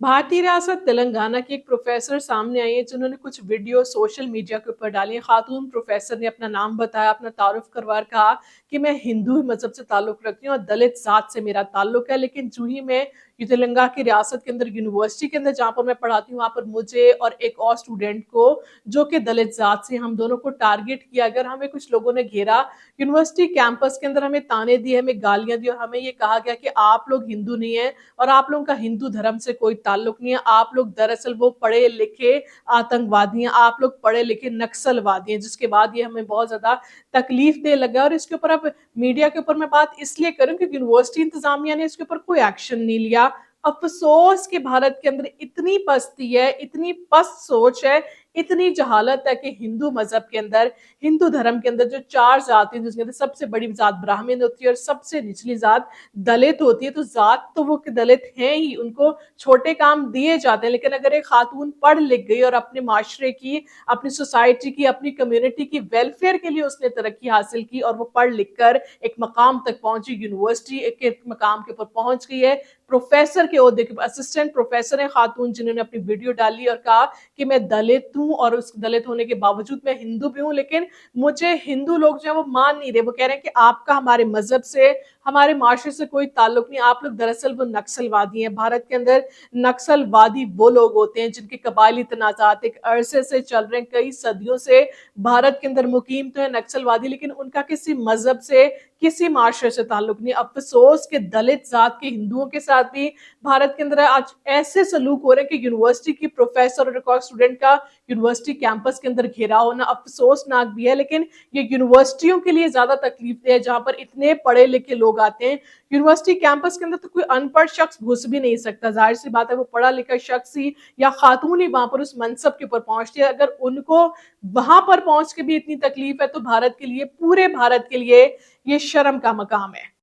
भारतीय रियासत तेलंगाना की एक प्रोफेसर सामने आई है जिन्होंने कुछ वीडियो सोशल मीडिया के ऊपर डाली है। खातून प्रोफेसर ने अपना नाम बताया, अपना तारुफ करवा कहा कि मैं हिंदू मजहब से ताल्लुक रखती हूँ और दलित जात से मेरा ताल्लुक है। लेकिन जो ही मैं ये तेलंगाना की रियासत के अंदर यूनिवर्सिटी के अंदर जहाँ पर मैं पढ़ाती हूँ, वहाँ पर मुझे और एक और स्टूडेंट को जो कि दलित जात से, हम दोनों को टारगेट किया। अगर हमें कुछ लोगों ने घेरा यूनिवर्सिटी कैंपस के अंदर, हमें ताने दिए, हमें गालियां दी और हमें ये कहा गया कि आप लोग हिंदू नहीं है और आप लोगों का हिंदू धर्म से कोई ताल्लुक नहीं है, आप लोग दरअसल वो पढ़े लिखे आतंकवादी हैं, आप लोग पढ़े लिखे नक्सलवादी हैं। जिसके बाद ये हमें बहुत ज्यादा तकलीफ दे लगा। और इसके ऊपर अब मीडिया के ऊपर मैं बात इसलिए करूं क्योंकि यूनिवर्सिटी इंतजामिया ने इसके ऊपर कोई एक्शन नहीं लिया। अफसोस कि भारत के अंदर इतनी पस्ती है, इतनी पस्त सोच है, इतनी जहालत है कि हिंदू मजहब के अंदर, हिंदू धर्म के अंदर जो चार जाति है, जिसके अंदर सबसे बड़ी जात ब्राह्मण होती है और सबसे निचली जात दलित होती है। तो जात तो वो दलित हैं ही, उनको छोटे काम दिए जाते हैं। लेकिन अगर एक खातून पढ़ लिख गई और अपने माशरे की, अपनी सोसाइटी की, अपनी कम्युनिटी की वेलफेयर के लिए उसने तरक्की हासिल की और वो पढ़ लिख कर एक मकाम तक पहुंची, यूनिवर्सिटी के मकाम के ऊपर पहुंच गई है, प्रोफेसर के ओहदे के, असिस्टेंट प्रोफेसर है खातून, जिन्होंने अपनी वीडियो डाली और कहा कि मैं दलित हूं और उस दलित होने के बावजूद मैं हिंदू भी हूं। लेकिन मुझे हिंदू लोग जो है वो मान नहीं रहे, वो कह रहे हैं कि आपका हमारे मजहब से, हमारे माशरे से कोई ताल्लुक नहीं, आप लोग दरअसल वो नक्सलवादी हैं। भारत के अंदर नक्सलवादी वो लोग होते हैं जिनके कबायली तनाजात एक अरसे से चल रहे हैं, कई सदियों से भारत के अंदर मुकीम तो है नक्सलवादी, लेकिन उनका किसी मजहब से, किसी माशरे से ताल्लुक नहीं। अफसोस के दलित जात के हिंदुओं के साथ भी भारत के अंदर आज ऐसे सलूक हो रहे हैं कि यूनिवर्सिटी की प्रोफेसर और एक और स्टूडेंट का यूनिवर्सिटी कैंपस के अंदर घेराव होना अफसोसनाक भी है। लेकिन ये यूनिवर्सिटियों के लिए ज्यादा तकलीफ है जहां पर इतने पढ़े लिखे लोग आते हैं। यूनिवर्सिटी कैंपस के अंदर तो कोई अनपढ़ शख्स घुस भी नहीं सकता, जाहिर सी बात है वो पढ़ा लिखा शख्स ही या खातून ही वहां पर उस मनसब के ऊपर पहुंचती है। अगर उनको वहां पर पहुंच के भी इतनी तकलीफ है तो भारत के लिए, पूरे भारत के लिए ये शर्म का मकाम है।